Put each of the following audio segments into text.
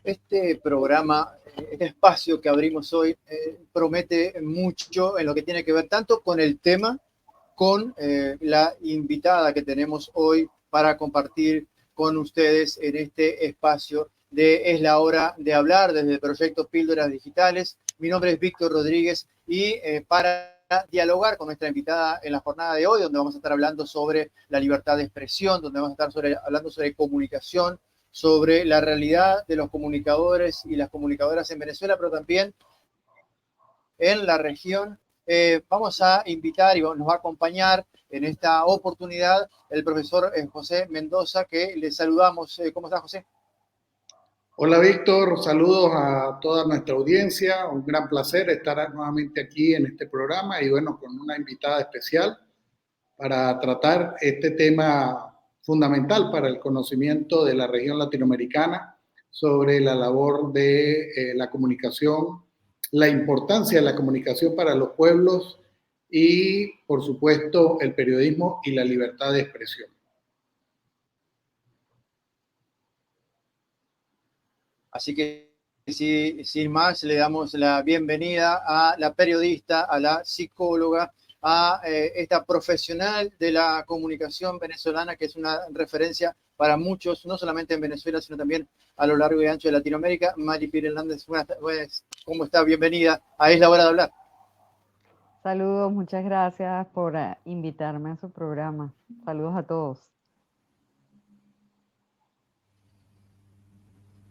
Este programa, este espacio que abrimos hoy, promete mucho en lo que tiene que ver tanto con el tema, con la invitada que tenemos hoy para compartir con ustedes en este espacio de Es la hora de hablar desde el proyecto Píldoras Digitales. Mi nombre es Víctor Rodríguez y para dialogar con nuestra invitada en la jornada de hoy, donde vamos a estar hablando sobre la libertad de expresión, donde vamos a estar hablando sobre comunicación, sobre la realidad de los comunicadores y las comunicadoras en Venezuela, pero también en la región. Vamos a invitar y nos va a acompañar en esta oportunidad el profesor José Mendoza, que le saludamos. ¿Cómo está, José? Hola, Víctor, saludos a toda nuestra audiencia. Un gran placer estar nuevamente aquí en este programa y bueno, con una invitada especial para tratar este tema fundamental para el conocimiento de la región latinoamericana sobre la labor de la comunicación, la importancia de la comunicación para los pueblos y, por supuesto, el periodismo y la libertad de expresión. Así que sin más, le damos la bienvenida a la periodista, a la psicóloga, a esta profesional de la comunicación venezolana, que es una referencia para muchos, no solamente en Venezuela, sino también a lo largo y ancho de Latinoamérica. Maripili Hernández, ¿cómo está? Bienvenida a Es la hora de hablar. Saludos, muchas gracias por invitarme a su programa. Saludos a todos.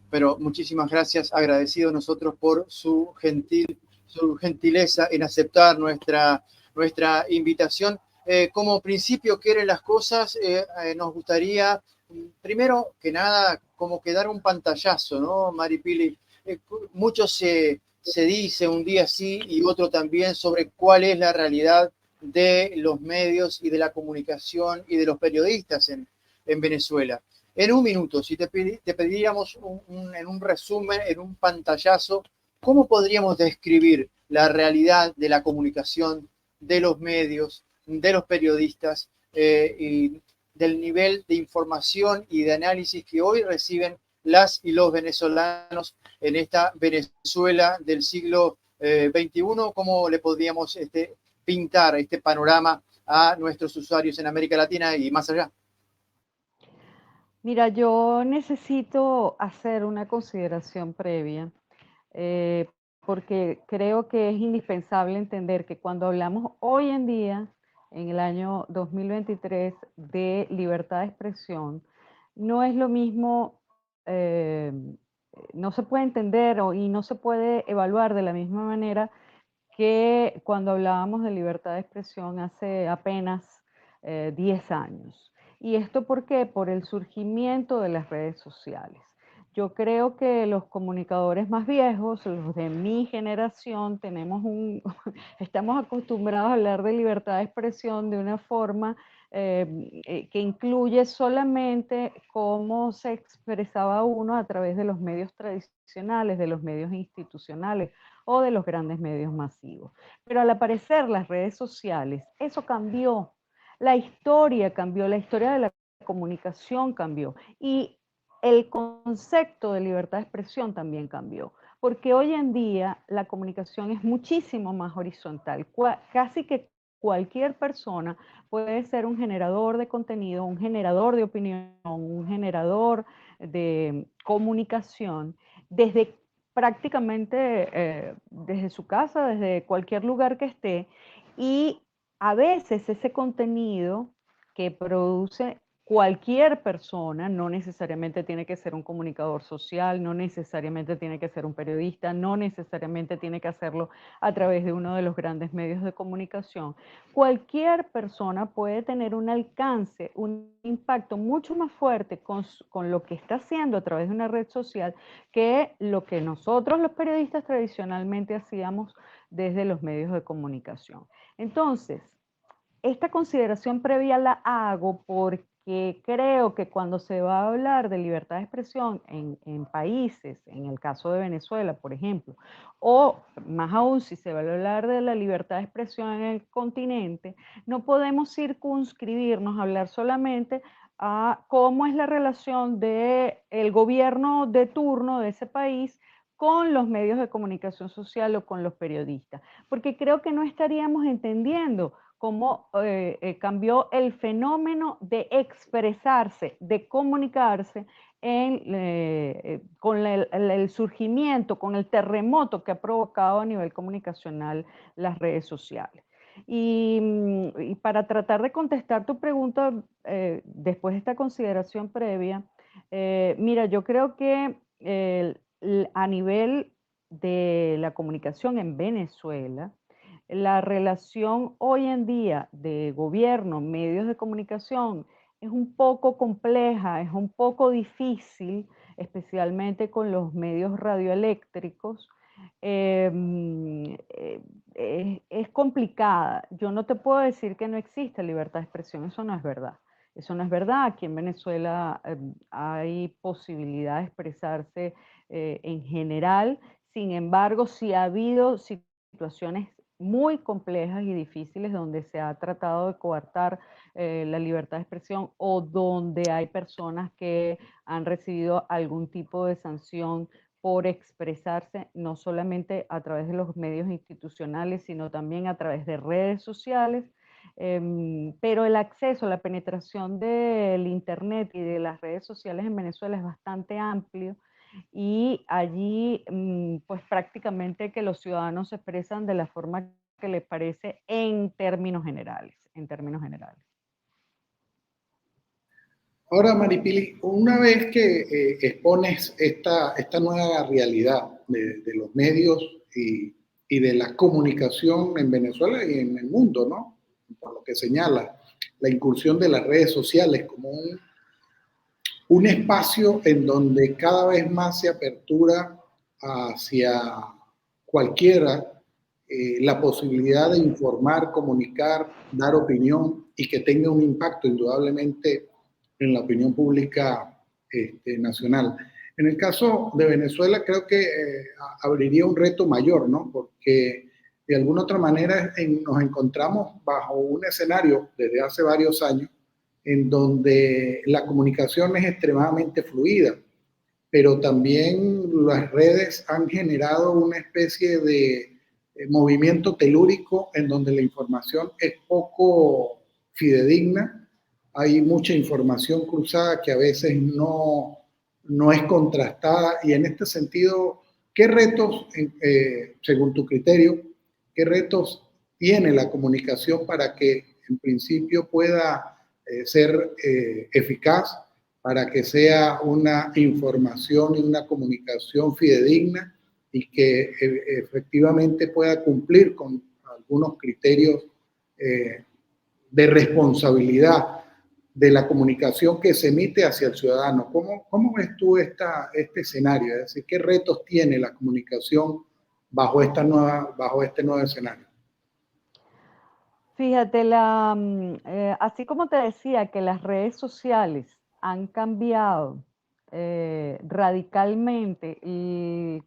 Pero muchísimas gracias, agradecidos nosotros por su gentileza en aceptar nuestra invitación. Como principio quieren las cosas, nos gustaría, primero que nada, como que dar un pantallazo, ¿no, Maripili? Mucho se dice un día sí y otro también sobre cuál es la realidad de los medios y de la comunicación y de los periodistas en Venezuela. En un minuto, si te pediríamos en un resumen, en un pantallazo, ¿cómo podríamos describir la realidad de la comunicación, de los medios, de los periodistas y del nivel de información y de análisis que hoy reciben las y los venezolanos en esta Venezuela del siglo XXI? ¿Cómo le podríamos pintar este panorama a nuestros usuarios en América Latina y más allá? Mira, yo necesito hacer una consideración previa, eh, porque creo que es indispensable entender que cuando hablamos hoy en día, en el año 2023, de libertad de expresión, no es lo mismo, no se puede entender y no se puede evaluar de la misma manera que cuando hablábamos de libertad de expresión hace apenas 10 años. ¿Y esto por qué? Por el surgimiento de las redes sociales. Yo creo que los comunicadores más viejos, los de mi generación, estamos acostumbrados a hablar de libertad de expresión de una forma que incluye solamente cómo se expresaba uno a través de los medios tradicionales, de los medios institucionales o de los grandes medios masivos. Pero al aparecer las redes sociales, eso cambió. La historia cambió, la historia de la comunicación cambió y el concepto de libertad de expresión también cambió, porque hoy en día la comunicación es muchísimo más horizontal. Casi que cualquier persona puede ser un generador de contenido, un generador de opinión, un generador de comunicación desde prácticamente desde su casa, desde cualquier lugar que esté, y a veces ese contenido que produce cualquier persona, no necesariamente tiene que ser un comunicador social, no necesariamente tiene que ser un periodista, no necesariamente tiene que hacerlo a través de uno de los grandes medios de comunicación. Cualquier persona puede tener un alcance, un impacto mucho más fuerte con lo que está haciendo a través de una red social que lo que nosotros los periodistas tradicionalmente hacíamos desde los medios de comunicación. Entonces, esta consideración previa la hago porque porque creo que cuando se va a hablar de libertad de expresión en países, en el caso de Venezuela, por ejemplo, o más aún si se va a hablar de la libertad de expresión en el continente, no podemos circunscribirnos a hablar solamente a cómo es la relación del gobierno de turno de ese país con los medios de comunicación social o con los periodistas, porque creo que no estaríamos entendiendo cómo cambió el fenómeno de expresarse, de comunicarse con el surgimiento, con el terremoto que ha provocado a nivel comunicacional las redes sociales. Y para tratar de contestar tu pregunta, después de esta consideración previa, mira, yo creo que a nivel de la comunicación en Venezuela, la relación hoy en día de gobierno, medios de comunicación, es un poco compleja, es un poco difícil, especialmente con los medios radioeléctricos. Es complicada. Yo no te puedo decir que no existe libertad de expresión, eso no es verdad. Eso no es verdad. Aquí en Venezuela hay posibilidad de expresarse en general. Sin embargo, sí ha habido situaciones muy complejas y difíciles donde se ha tratado de coartar la libertad de expresión o donde hay personas que han recibido algún tipo de sanción por expresarse, no solamente a través de los medios institucionales, sino también a través de redes sociales. Pero el acceso, la penetración del Internet y de las redes sociales en Venezuela es bastante amplio y allí pues prácticamente que los ciudadanos se expresan de la forma que les parece en términos generales, en términos generales. Ahora, Maripili, una vez que expones esta nueva realidad de los medios y de la comunicación en Venezuela y en el mundo, ¿no? Por lo que señala la incursión de las redes sociales como un espacio en donde cada vez más se apertura hacia cualquiera la posibilidad de informar, comunicar, dar opinión y que tenga un impacto indudablemente en la opinión pública nacional. En el caso de Venezuela creo que abriría un reto mayor, ¿no? Porque de alguna otra manera nos encontramos bajo un escenario desde hace varios años en donde la comunicación es extremadamente fluida, pero también las redes han generado una especie de movimiento telúrico en donde la información es poco fidedigna, hay mucha información cruzada que a veces no es contrastada y en este sentido, ¿qué retos, según tu criterio, qué retos tiene la comunicación para que en principio pueda ser eficaz, para que sea una información y una comunicación fidedigna y que efectivamente pueda cumplir con algunos criterios de responsabilidad de la comunicación que se emite hacia el ciudadano? ¿Cómo ves tú este escenario? Es decir, ¿qué retos tiene la comunicación bajo este nuevo escenario? Fíjate, así como te decía que las redes sociales han cambiado radicalmente el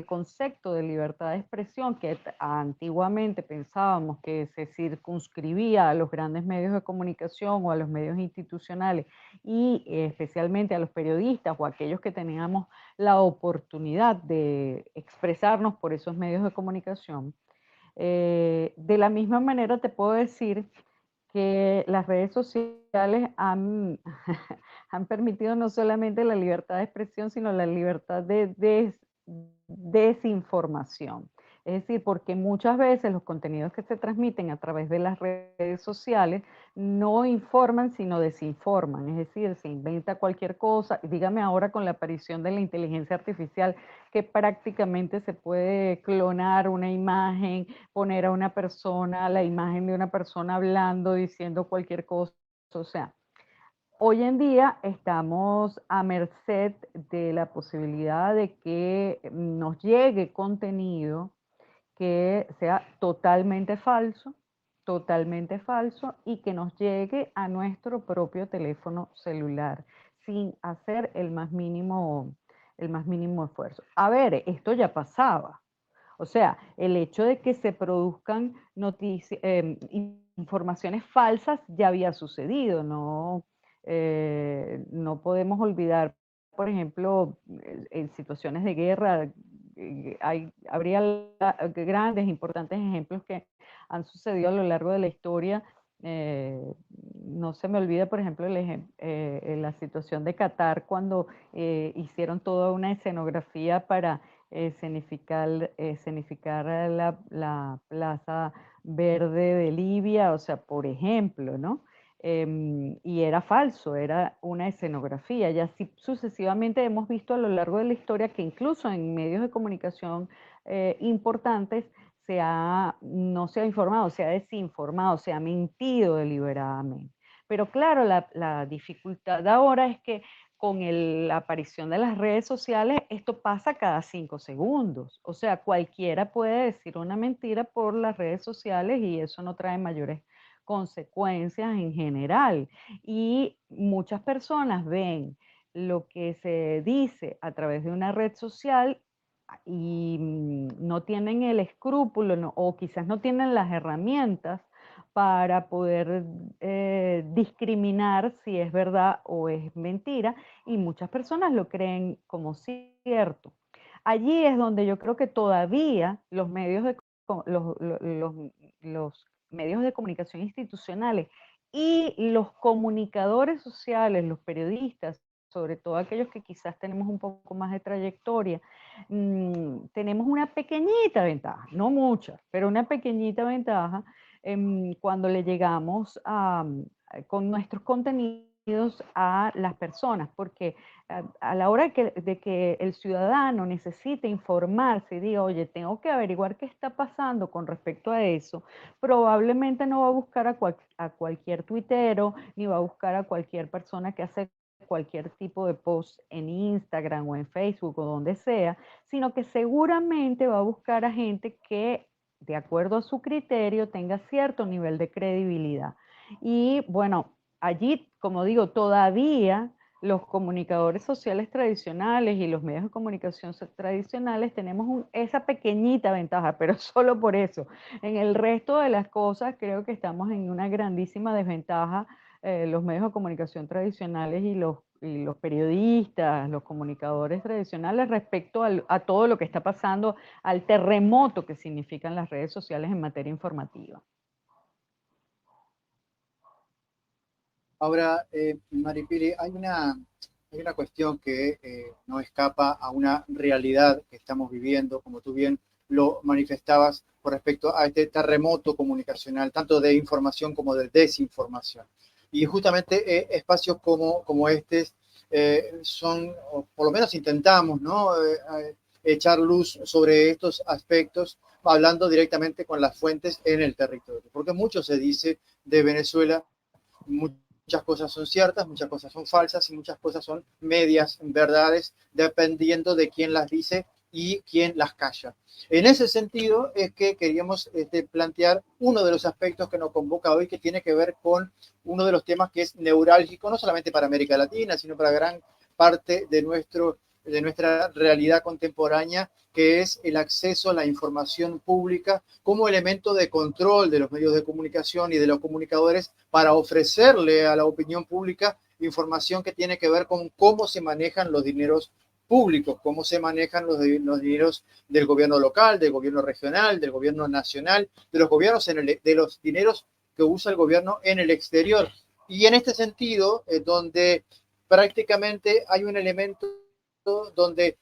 concepto de libertad de expresión, que antiguamente pensábamos que se circunscribía a los grandes medios de comunicación o a los medios institucionales y especialmente a los periodistas o a aquellos que teníamos la oportunidad de expresarnos por esos medios de comunicación. De la misma manera te puedo decir que las redes sociales han, han permitido no solamente la libertad de expresión, sino la libertad de desinformación. Es decir, porque muchas veces los contenidos que se transmiten a través de las redes sociales no informan, sino desinforman. Es decir, se inventa cualquier cosa. Dígame ahora con la aparición de la inteligencia artificial, que prácticamente se puede clonar una imagen, poner a una persona, la imagen de una persona hablando, diciendo cualquier cosa. O sea, hoy en día estamos a merced de la posibilidad de que nos llegue contenido que sea totalmente falso totalmente falso y que nos llegue a nuestro propio teléfono celular sin hacer el más mínimo esfuerzo. A ver, esto ya pasaba. O sea, el hecho de que se produzcan informaciones falsas ya había sucedido, ¿no? No podemos olvidar, por ejemplo, en situaciones de guerra, grandes, importantes ejemplos que han sucedido a lo largo de la historia. No se me olvida, por ejemplo, la situación de Qatar cuando hicieron toda una escenografía para escenificar la Plaza Verde de Libia, o sea, por ejemplo, ¿no? Y era falso, era una escenografía. Y así sucesivamente hemos visto a lo largo de la historia que incluso en medios de comunicación importantes no se ha informado, se ha desinformado, se ha mentido deliberadamente. Pero claro, la dificultad ahora es que con la aparición de las redes sociales, esto pasa cada 5 segundos. O sea, cualquiera puede decir una mentira por las redes sociales y eso no trae mayores consecuencias en general. Y muchas personas ven lo que se dice a través de una red social y no tienen el escrúpulo o quizás no tienen las herramientas para poder discriminar si es verdad o es mentira, y muchas personas lo creen como cierto. Allí es donde yo creo que todavía los medios los medios de comunicación institucionales y los comunicadores sociales, los periodistas, sobre todo aquellos que quizás tenemos un poco más de trayectoria, tenemos una pequeñita ventaja, no mucha, pero una pequeñita ventaja cuando le llegamos con nuestros contenidos a las personas, porque a la hora de que el ciudadano necesite informarse y diga, oye, tengo que averiguar qué está pasando con respecto a eso, probablemente no va a buscar a cualquier tuitero, ni va a buscar a cualquier persona que hace cualquier tipo de post en Instagram o en Facebook o donde sea, sino que seguramente va a buscar a gente que, de acuerdo a su criterio, tenga cierto nivel de credibilidad. Y bueno, allí, como digo, todavía los comunicadores sociales tradicionales y los medios de comunicación tradicionales tenemos esa pequeñita ventaja, pero solo por eso. En el resto de las cosas creo que estamos en una grandísima desventaja, los medios de comunicación tradicionales y los periodistas, los comunicadores tradicionales respecto a todo lo que está pasando, al terremoto que significan las redes sociales en materia informativa. Ahora, Maripili, hay una cuestión que no escapa a una realidad que estamos viviendo, como tú bien lo manifestabas, con respecto a este terremoto comunicacional, tanto de información como de desinformación. Y justamente espacios como este son, o por lo menos intentamos, ¿no? Echar luz sobre estos aspectos, hablando directamente con las fuentes en el territorio, porque mucho se dice de Venezuela, muchas cosas son ciertas, muchas cosas son falsas y muchas cosas son medias verdades, dependiendo de quién las dice y quién las calla. En ese sentido es que queríamos plantear uno de los aspectos que nos convoca hoy, que tiene que ver con uno de los temas que es neurálgico, no solamente para América Latina, sino para gran parte de nuestra realidad contemporánea, que es el acceso a la información pública como elemento de control de los medios de comunicación y de los comunicadores para ofrecerle a la opinión pública información que tiene que ver con cómo se manejan los dineros públicos, cómo se manejan los dineros del gobierno local, del gobierno regional, del gobierno nacional, de los gobiernos de los dineros que usa el gobierno en el exterior. Y en este sentido, donde prácticamente hay un elemento donde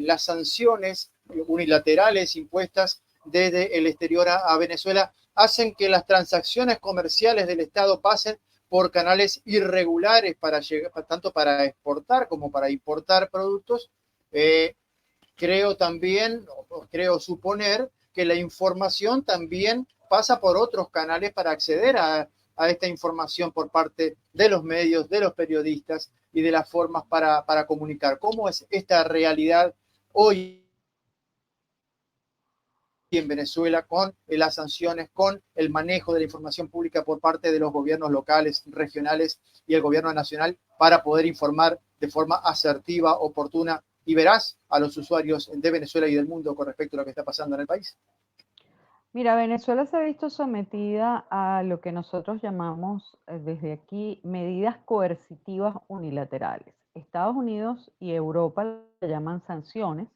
las sanciones unilaterales impuestas desde el exterior a Venezuela hacen que las transacciones comerciales del Estado pasen por canales irregulares para llegar, tanto para exportar como para importar productos. Creo también, creo suponer que la información también pasa por otros canales para acceder a esta información por parte de los medios, de los periodistas y de las formas para comunicar. ¿Cómo es esta realidad hoy aquí en Venezuela con las sanciones, con el manejo de la información pública por parte de los gobiernos locales, regionales y el gobierno nacional para poder informar de forma asertiva, oportuna y veraz a los usuarios de Venezuela y del mundo con respecto a lo que está pasando en el país? Mira, Venezuela se ha visto sometida a lo que nosotros llamamos desde aquí medidas coercitivas unilaterales. Estados Unidos y Europa le llaman sanciones.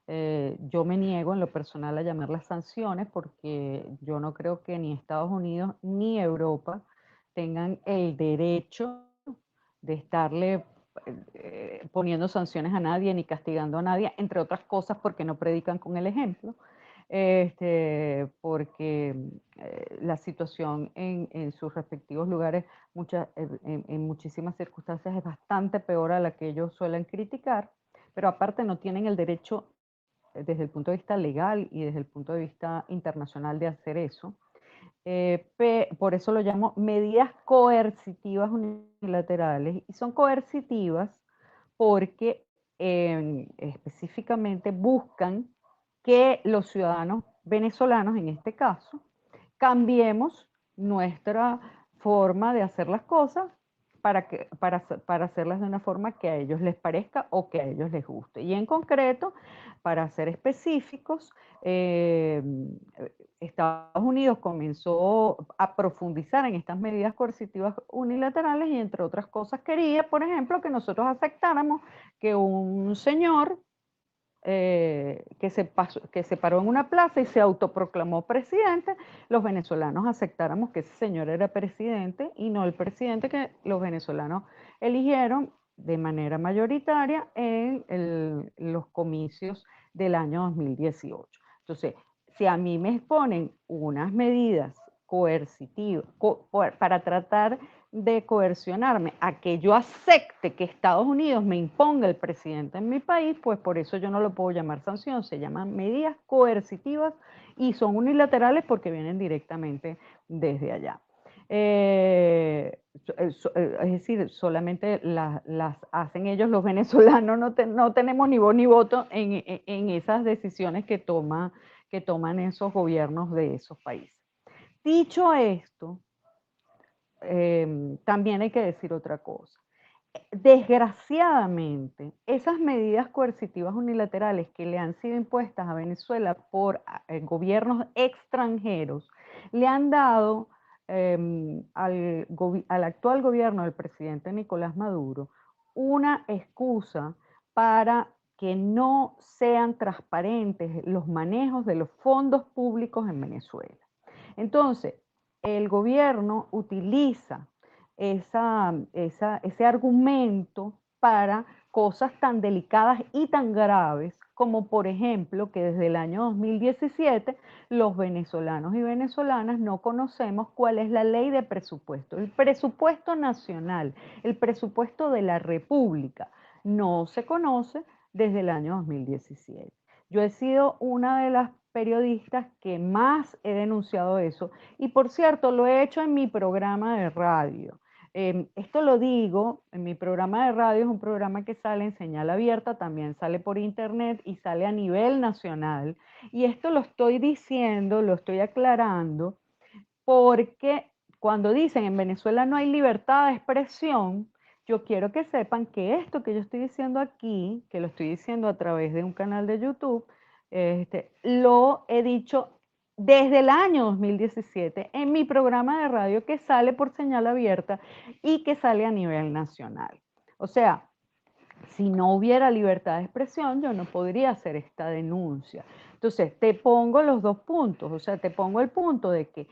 Yo me niego en lo personal a llamarlas sanciones porque yo no creo que ni Estados Unidos ni Europa tengan el derecho de estarle poniendo sanciones a nadie ni castigando a nadie, entre otras cosas porque no predican con el ejemplo. Porque la situación en sus respectivos lugares en muchísimas circunstancias es bastante peor a la que ellos suelen criticar, pero aparte no tienen el derecho desde el punto de vista legal y desde el punto de vista internacional de hacer eso. Por eso lo llamo medidas coercitivas unilaterales, y son coercitivas porque específicamente buscan que los ciudadanos venezolanos, en este caso, cambiemos nuestra forma de hacer las cosas para hacerlas de una forma que a ellos les parezca o que a ellos les guste. Y en concreto, para ser específicos, eh, Estados Unidos comenzó a profundizar en estas medidas coercitivas unilaterales y entre otras cosas quería, por ejemplo, que nosotros aceptáramos que un señor que se paró en una plaza y se autoproclamó presidente, los venezolanos aceptáramos que ese señor era presidente y no el presidente que los venezolanos eligieron de manera mayoritaria en los comicios del año 2018. Entonces, si a mí me exponen unas medidas coercitivas para tratar de coercionarme a que yo acepte que Estados Unidos me imponga el presidente en mi país, pues por eso yo no lo puedo llamar sanción, se llaman medidas coercitivas y son unilaterales porque vienen directamente desde allá. Es decir, solamente las hacen ellos los venezolanos, no tenemos ni voz ni voto en esas decisiones que toman esos gobiernos de esos países. Dicho esto, también hay que decir otra cosa. Desgraciadamente, esas medidas coercitivas unilaterales que le han sido impuestas a Venezuela por gobiernos extranjeros le han dado al actual gobierno del presidente Nicolás Maduro una excusa para que no sean transparentes los manejos de los fondos públicos en Venezuela. Entonces, el gobierno utiliza ese argumento para cosas tan delicadas y tan graves como, por ejemplo, que desde el año 2017 los venezolanos y venezolanas no conocemos cuál es la ley de presupuesto. El presupuesto nacional, el presupuesto de la República, no se conoce desde el año 2017. Yo he sido una de las periodistas que más he denunciado eso, y por cierto, lo he hecho en mi programa de radio. Esto lo digo, en mi programa de radio es un programa que sale en señal abierta, también sale por internet y sale a nivel nacional. Y esto lo estoy diciendo, lo estoy aclarando, porque cuando dicen en Venezuela no hay libertad de expresión, yo quiero que sepan que esto que yo estoy diciendo aquí, que lo estoy diciendo a través de un canal de YouTube, lo he dicho desde el año 2017 en mi programa de radio que sale por señal abierta y que sale a nivel nacional. O sea, si no hubiera libertad de expresión, yo no podría hacer esta denuncia. Entonces, te pongo los dos puntos, o sea, te pongo el punto de que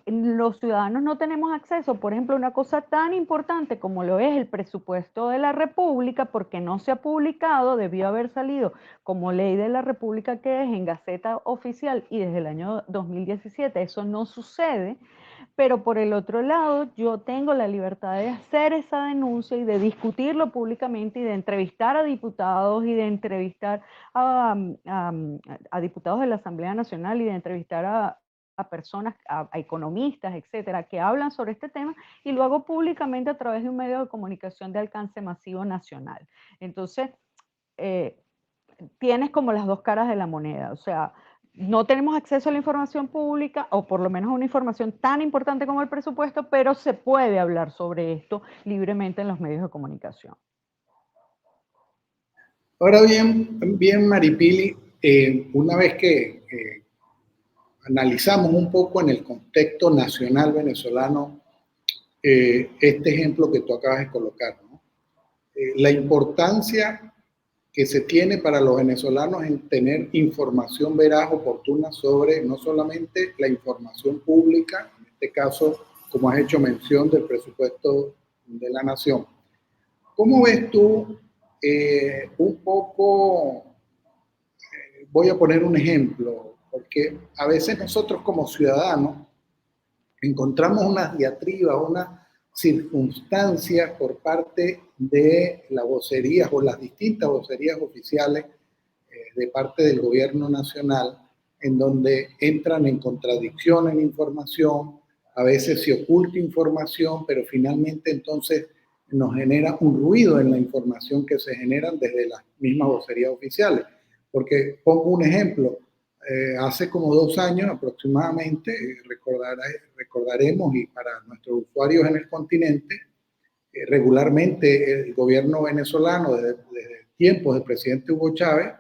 los ciudadanos no tenemos acceso, por ejemplo, a una cosa tan importante como lo es el presupuesto de la República, porque no se ha publicado, debió haber salido como ley de la República que es en Gaceta Oficial y desde el año 2017 eso no sucede. Pero por el otro lado, yo tengo la libertad de hacer esa denuncia y de discutirlo públicamente y de entrevistar a diputados y de entrevistar a diputados de la Asamblea Nacional y de entrevistar a personas, a economistas, etcétera, que hablan sobre este tema, y lo hago públicamente a través de un medio de comunicación de alcance masivo nacional. Entonces, tienes como las dos caras de la moneda, o sea, no tenemos acceso a la información pública, o por lo menos a una información tan importante como el presupuesto, pero se puede hablar sobre esto libremente en los medios de comunicación. Ahora bien, Maripili, una vez que analizamos un poco en el contexto nacional venezolano este ejemplo que tú acabas de colocar, ¿no? La importancia que se tiene para los venezolanos en tener información veraz, oportuna sobre no solamente la información pública, en este caso, como has hecho mención del presupuesto de la nación. ¿Cómo ves tú un poco, voy a poner un ejemplo, porque a veces nosotros como ciudadanos encontramos unas diatribas, unas circunstancias por parte de las vocerías o las distintas vocerías oficiales de parte del gobierno nacional, en donde entran en contradicción en información, a veces se oculta información, pero finalmente entonces nos genera un ruido en la información que se generan desde las mismas vocerías oficiales. Porque pongo un ejemplo, hace como 2 años aproximadamente, recordaremos y para nuestros usuarios en el continente, regularmente el gobierno venezolano, desde tiempos del presidente Hugo Chávez,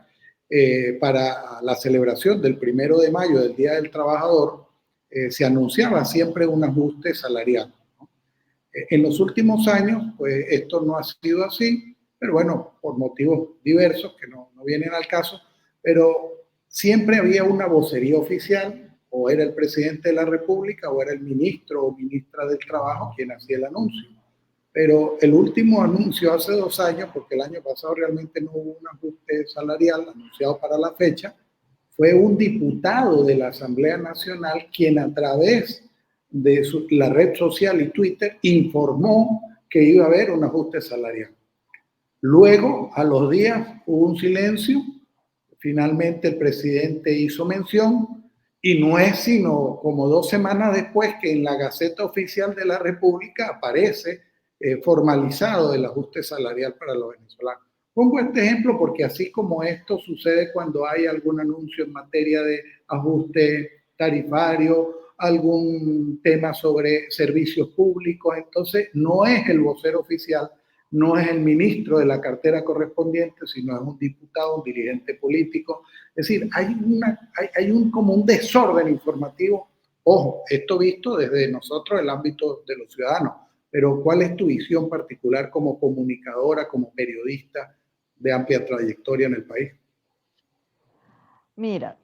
para la celebración del 1 de mayo, del Día del Trabajador, se anunciaba siempre un ajuste salarial, ¿no? En los últimos años, pues esto no ha sido así, pero bueno, por motivos diversos que no vienen al caso, pero siempre había una vocería oficial, o era el presidente de la República, o era el ministro o ministra del Trabajo quien hacía el anuncio. Pero el último anuncio hace 2 años, porque el año pasado realmente no hubo un ajuste salarial anunciado para la fecha, fue un diputado de la Asamblea Nacional quien a través de la red social y Twitter informó que iba a haber un ajuste salarial. Luego, a los días, hubo un silencio. Finalmente el presidente hizo mención y no es sino como 2 semanas después que en la Gaceta Oficial de la República aparece formalizado el ajuste salarial para los venezolanos. Pongo este ejemplo porque así como esto sucede cuando hay algún anuncio en materia de ajuste tarifario, algún tema sobre servicios públicos, entonces no es el vocero oficial, no es el ministro de la cartera correspondiente, sino es un diputado, un dirigente político. Es decir, hay como un desorden informativo. Ojo, esto visto desde nosotros, el ámbito de los ciudadanos, pero ¿cuál es tu visión particular como comunicadora, como periodista de amplia trayectoria en el país? Mira,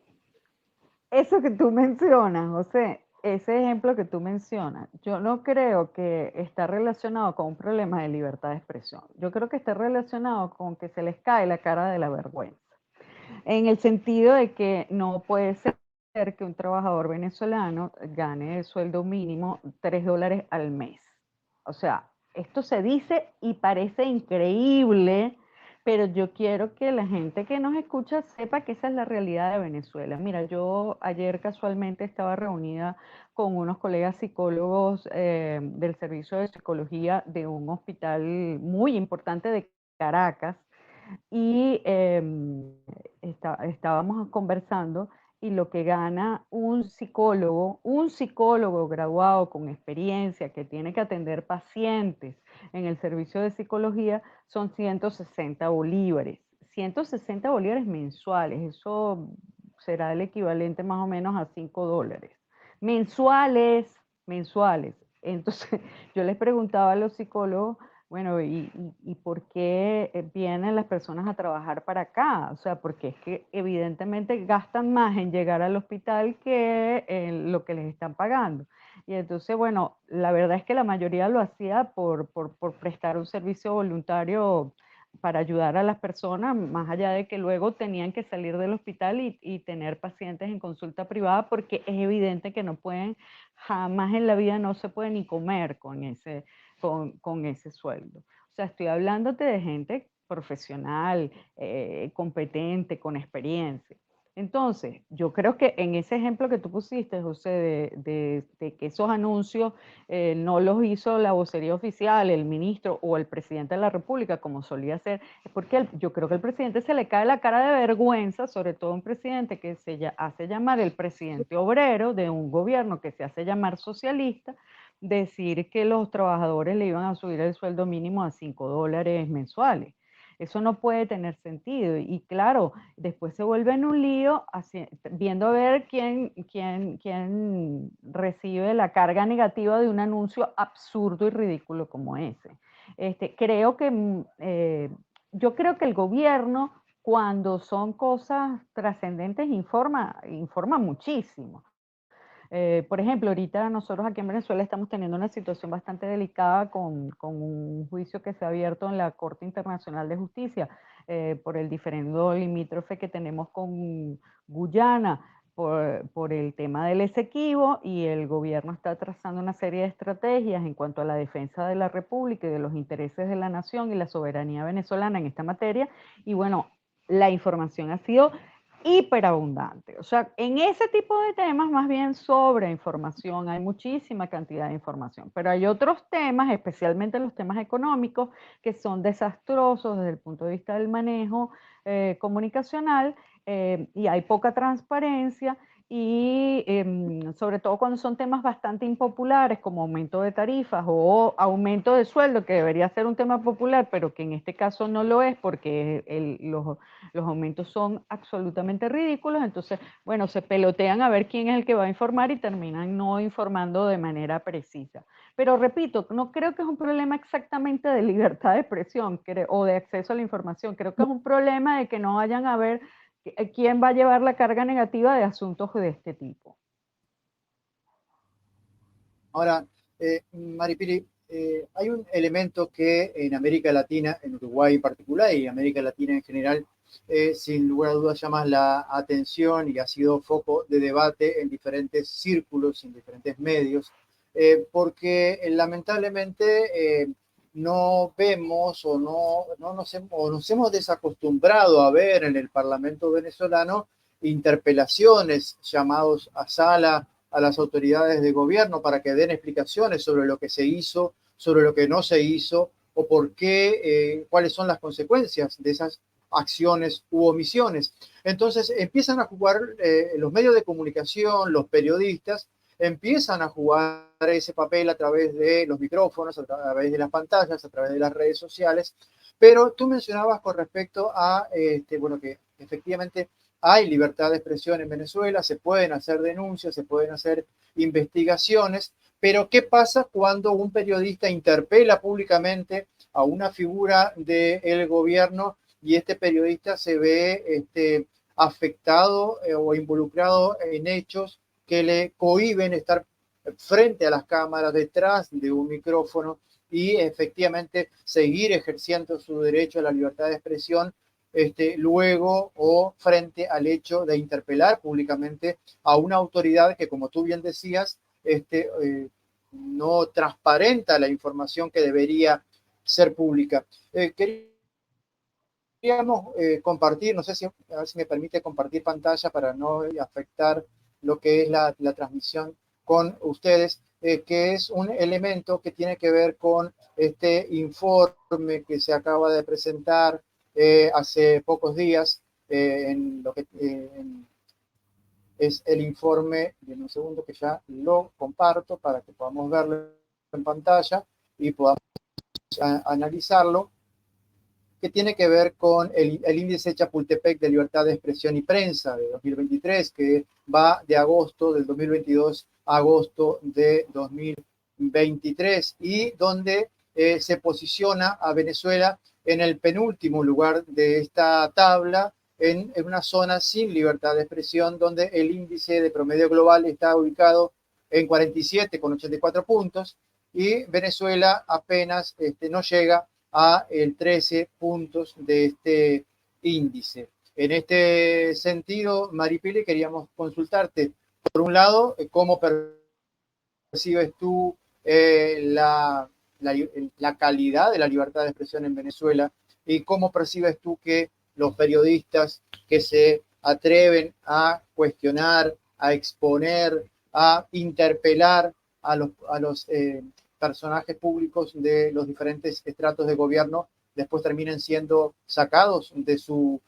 eso que tú mencionas, José, ese ejemplo que tú mencionas, yo no creo que está relacionado con un problema de libertad de expresión. Yo creo que está relacionado con que se les cae la cara de la vergüenza, en el sentido de que no puede ser que un trabajador venezolano gane el sueldo mínimo $3 al mes. O sea, esto se dice y parece increíble, pero yo quiero que la gente que nos escucha sepa que esa es la realidad de Venezuela. Mira, yo ayer casualmente estaba reunida con unos colegas psicólogos del servicio de psicología de un hospital muy importante de Caracas y estábamos conversando y lo que gana un psicólogo graduado con experiencia que tiene que atender pacientes en el servicio de psicología son 160 bolívares. 160 bolívares mensuales, eso será el equivalente más o menos a $5. Mensuales, mensuales. Entonces yo les preguntaba a los psicólogos, bueno, ¿y por qué vienen las personas a trabajar para acá? O sea, porque es que evidentemente gastan más en llegar al hospital que en lo que les están pagando. Y entonces, bueno, la verdad es que la mayoría lo hacía por prestar un servicio voluntario para ayudar a las personas, más allá de que luego tenían que salir del hospital y tener pacientes en consulta privada, porque es evidente que no pueden, jamás en la vida no se puede ni comer con ese sueldo. O sea, estoy hablándote de gente profesional, competente, con experiencia. Entonces, yo creo que en ese ejemplo que tú pusiste, José, de que esos anuncios no los hizo la vocería oficial, el ministro o el presidente de la República, como solía ser, es porque yo creo que al presidente se le cae la cara de vergüenza, sobre todo un presidente que hace llamar el presidente obrero de un gobierno que se hace llamar socialista, decir que los trabajadores le iban a subir el sueldo mínimo a $5 mensuales. Eso no puede tener sentido. Y claro, después se vuelve en un lío viendo a ver quién recibe la carga negativa de un anuncio absurdo y ridículo como ese. Creo que, yo creo que el gobierno, cuando son cosas trascendentes, informa muchísimo. Por ejemplo, ahorita nosotros aquí en Venezuela estamos teniendo una situación bastante delicada con un juicio que se ha abierto en la Corte Internacional de Justicia por el diferendo limítrofe que tenemos con Guyana por el tema del Esequibo, y el gobierno está trazando una serie de estrategias en cuanto a la defensa de la República y de los intereses de la nación y la soberanía venezolana en esta materia. Y bueno, la información ha sido hiperabundante. O sea, en ese tipo de temas más bien sobre información, hay muchísima cantidad de información, pero hay otros temas, especialmente los temas económicos, que son desastrosos desde el punto de vista del manejo comunicacional, y hay poca transparencia. Y sobre todo cuando son temas bastante impopulares como aumento de tarifas o aumento de sueldo, que debería ser un tema popular, pero que en este caso no lo es porque los aumentos son absolutamente ridículos. Entonces, bueno, se pelotean a ver quién es el que va a informar y terminan no informando de manera precisa. Pero repito, no creo que es un problema exactamente de libertad de expresión o de acceso a la información. Creo que es un problema de que no vayan a ver quién va a llevar la carga negativa de asuntos de este tipo. Ahora, Maripili, hay un elemento que en América Latina, en Uruguay en particular y América Latina en general, sin lugar a dudas llama la atención y ha sido foco de debate en diferentes círculos, en diferentes medios, porque lamentablemente no vemos o nos hemos desacostumbrado a ver en el Parlamento venezolano interpelaciones, llamados a sala a las autoridades de gobierno para que den explicaciones sobre lo que se hizo, sobre lo que no se hizo, o por qué, cuáles son las consecuencias de esas acciones u omisiones. Entonces empiezan a jugar los medios de comunicación, los periodistas, empiezan a jugar ese papel a través de los micrófonos, a través de las pantallas, a través de las redes sociales. Pero tú mencionabas con respecto a, bueno, que efectivamente hay libertad de expresión en Venezuela, se pueden hacer denuncias, se pueden hacer investigaciones, pero ¿qué pasa cuando un periodista interpela públicamente a una figura del gobierno y este periodista se ve afectado o involucrado en hechos que le cohíben estar frente a las cámaras, detrás de un micrófono y efectivamente seguir ejerciendo su derecho a la libertad de expresión luego o frente al hecho de interpelar públicamente a una autoridad que, como tú bien decías, no transparenta la información que debería ser pública. Queríamos compartir, no sé si, a ver si me permite compartir pantalla para no afectar lo que es la transmisión con ustedes, que es un elemento que tiene que ver con este informe que se acaba de presentar hace pocos días, en lo que es el informe, en un segundo que ya lo comparto para que podamos verlo en pantalla y podamos analizarlo, que tiene que ver con el índice Chapultepec de libertad de expresión y prensa de 2023, que va de agosto del 2022 a agosto de 2023, y donde se posiciona a Venezuela en el penúltimo lugar de esta tabla, en una zona sin libertad de expresión, donde el índice de promedio global está ubicado en 47,84 puntos, y Venezuela apenas no llega a el 13 puntos de este índice. En este sentido, Maripili, queríamos consultarte, por un lado, cómo percibes tú la calidad de la libertad de expresión en Venezuela y cómo percibes tú que los periodistas que se atreven a cuestionar, a exponer, a interpelar a los personajes públicos de los diferentes estratos de gobierno, después terminen siendo sacados de su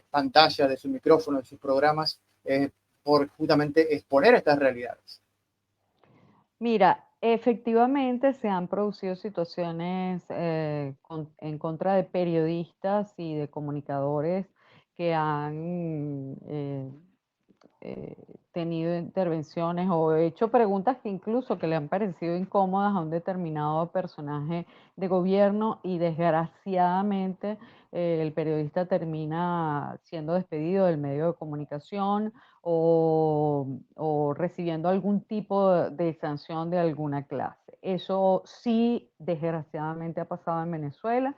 pantalla, de su micrófono, de sus programas, por justamente exponer estas realidades. Mira, efectivamente se han producido situaciones en contra de periodistas y de comunicadores que han tenido intervenciones o hecho preguntas que incluso que le han parecido incómodas a un determinado personaje de gobierno y desgraciadamente el periodista termina siendo despedido del medio de comunicación o recibiendo algún tipo de sanción de alguna clase. Eso sí, desgraciadamente ha pasado en Venezuela.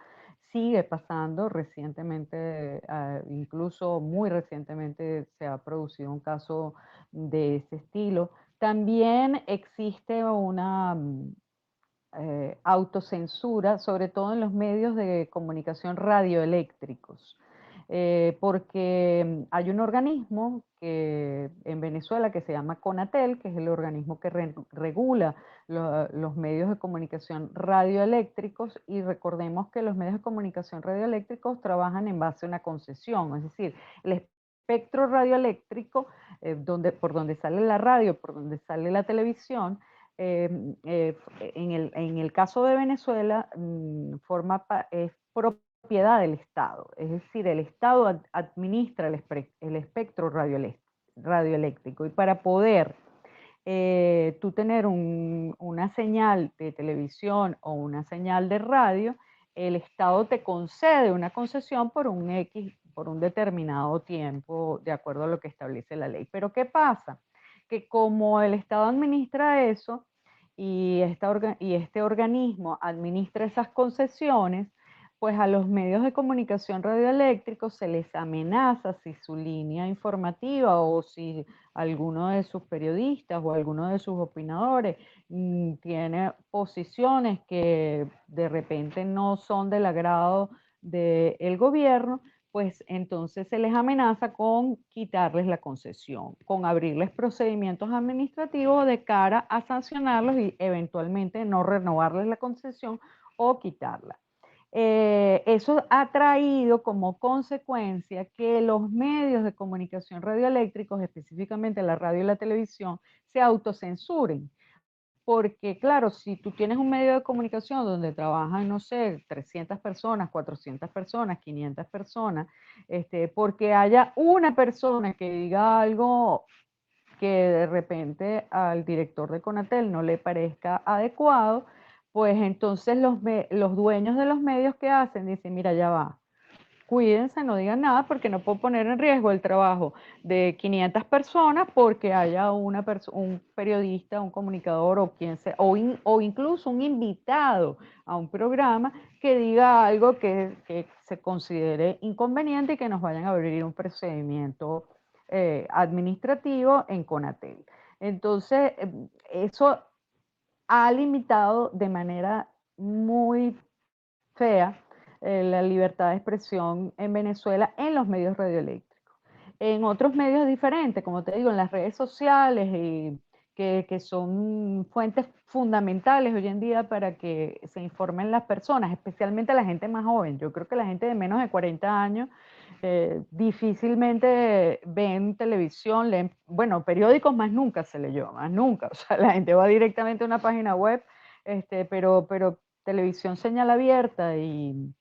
Sigue pasando recientemente, incluso muy recientemente se ha producido un caso de ese estilo. También existe una autocensura, sobre todo en los medios de comunicación radioeléctricos, porque hay un organismo que, en Venezuela que se llama CONATEL, que es el organismo que regula los medios de comunicación radioeléctricos, y recordemos que los medios de comunicación radioeléctricos trabajan en base a una concesión, es decir, el espectro radioeléctrico, por donde sale la radio, por donde sale la televisión, en el caso de Venezuela, es propiedad del Estado, es decir, el Estado administra el espectro radioeléctrico, y para poder tú tener una señal de televisión o una señal de radio, el Estado te concede una concesión por un determinado tiempo, de acuerdo a lo que establece la ley. Pero ¿qué pasa? Que como el Estado administra eso y este organismo administra esas concesiones, pues a los medios de comunicación radioeléctricos se les amenaza si su línea informativa o si alguno de sus periodistas o alguno de sus opinadores tiene posiciones que de repente no son del agrado del gobierno, pues entonces se les amenaza con quitarles la concesión, con abrirles procedimientos administrativos de cara a sancionarlos y eventualmente no renovarles la concesión o quitarla. Eso ha traído como consecuencia que los medios de comunicación radioeléctricos, específicamente la radio y la televisión, se autocensuren. Porque claro, si tú tienes un medio de comunicación donde trabajan, no sé, 300 personas, 400 personas, 500 personas, porque haya una persona que diga algo que de repente al director de Conatel no le parezca adecuado, pues entonces los dueños de los medios que hacen dicen, mira, ya va, cuídense, no digan nada porque no puedo poner en riesgo el trabajo de 500 personas porque haya un periodista, un comunicador o quien sea, o incluso un invitado a un programa que diga algo que se considere inconveniente y que nos vayan a abrir un procedimiento administrativo en Conatel. Entonces, eso ha limitado de manera muy fea la libertad de expresión en Venezuela en los medios radioeléctricos. En otros medios diferentes, como te digo, en las redes sociales, que son fuentes fundamentales hoy en día para que se informen las personas, especialmente la gente más joven. Yo creo que la gente de menos de 40 años difícilmente ven televisión, leen, bueno, periódicos más nunca se leyó, más nunca. O sea, la gente va directamente a una página web, pero televisión señal abierta y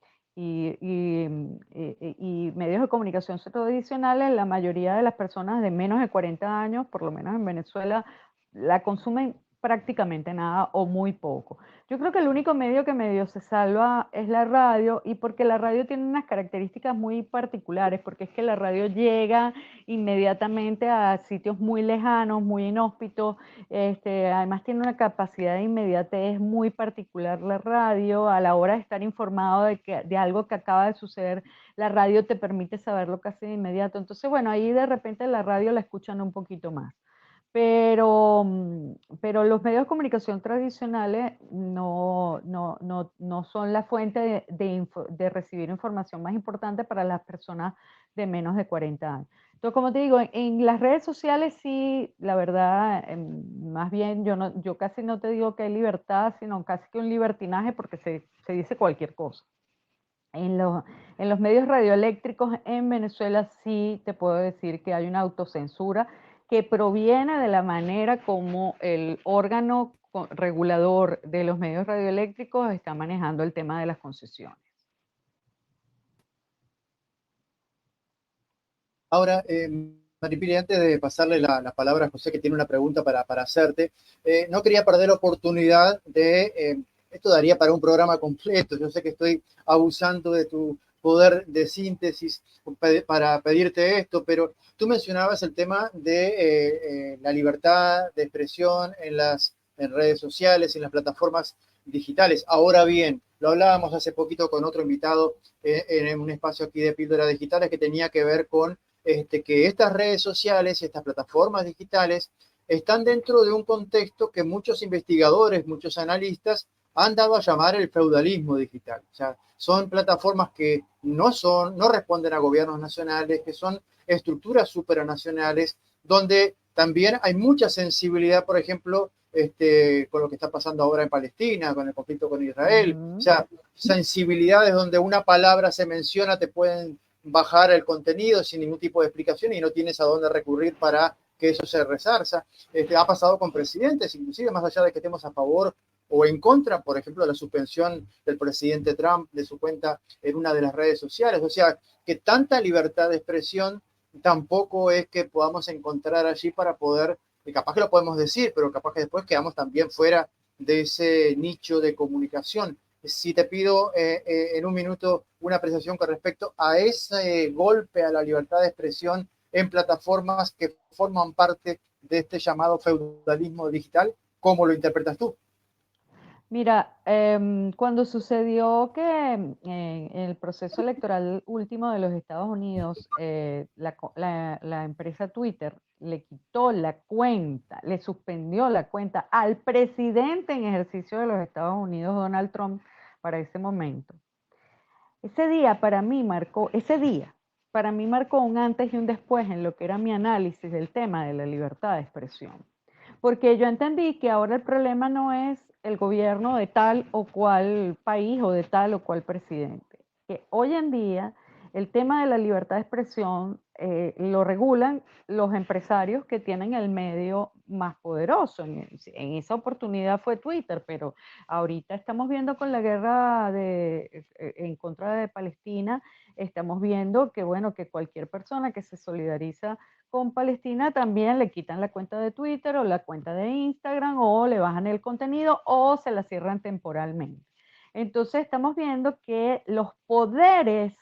medios de comunicación tradicionales, la mayoría de las personas de menos de 40 años, por lo menos en Venezuela, la consumen prácticamente nada o muy poco. Yo creo que el único medio que medio se salva es la radio, y porque la radio tiene unas características muy particulares, porque es que la radio llega inmediatamente a sitios muy lejanos, muy inhóspitos, además tiene una capacidad de inmediatez muy particular la radio. A la hora de estar informado de algo que acaba de suceder, la radio te permite saberlo casi de inmediato. Entonces, bueno, ahí de repente la radio la escuchan un poquito más. Pero los medios de comunicación tradicionales no son la fuente de recibir información más importante para las personas de menos de 40 años. Entonces, como te digo, en las redes sociales sí, la verdad, más bien yo casi no te digo que hay libertad, sino casi que un libertinaje porque se dice cualquier cosa. En los medios radioeléctricos en Venezuela sí te puedo decir que hay una autocensura que proviene de la manera como el órgano regulador de los medios radioeléctricos está manejando el tema de las concesiones. Ahora, Maripili, antes de pasarle la palabra a José, que tiene una pregunta para hacerte, no quería perder la oportunidad esto daría para un programa completo, yo sé que estoy abusando de tu poder de síntesis para pedirte esto, pero tú mencionabas el tema de la libertad de expresión en redes sociales, en las plataformas digitales. Ahora bien, lo hablábamos hace poquito con otro invitado en un espacio aquí de Píldoras Digitales que tenía que ver con que estas redes sociales y estas plataformas digitales están dentro de un contexto que muchos investigadores, muchos analistas han dado a llamar el feudalismo digital. O sea, son plataformas que no responden a gobiernos nacionales, que son estructuras supranacionales, donde también hay mucha sensibilidad, por ejemplo, con lo que está pasando ahora en Palestina, con el conflicto con Israel. O sea, sensibilidades donde una palabra se menciona, te pueden bajar el contenido sin ningún tipo de explicación y no tienes a dónde recurrir para que eso se resarza. Ha pasado con presidentes, inclusive más allá de que estemos a favor o en contra, por ejemplo, de la suspensión del presidente Trump de su cuenta en una de las redes sociales. O sea, que tanta libertad de expresión tampoco es que podamos encontrar allí para poder, y capaz que lo podemos decir, pero capaz que después quedamos también fuera de ese nicho de comunicación. Si te pido en un minuto una apreciación con respecto a ese golpe a la libertad de expresión en plataformas que forman parte de este llamado feudalismo digital, ¿cómo lo interpretas tú? Mira, cuando sucedió que en el proceso electoral último de los Estados Unidos, la empresa Twitter le quitó la cuenta, le suspendió la cuenta al presidente en ejercicio de los Estados Unidos, Donald Trump, para ese momento. Ese día para mí marcó un antes y un después en lo que era mi análisis del tema de la libertad de expresión. Porque yo entendí que ahora el problema no es el gobierno de tal o cual país o de tal o cual presidente. Que hoy en día el tema de la libertad de expresión lo regulan los empresarios que tienen el medio más poderoso. En esa oportunidad fue Twitter, pero ahorita estamos viendo con la guerra en contra de Palestina, estamos viendo que, bueno, que cualquier persona que se solidariza con Palestina también le quitan la cuenta de Twitter o la cuenta de Instagram o le bajan el contenido o se la cierran temporalmente. Entonces estamos viendo que los poderes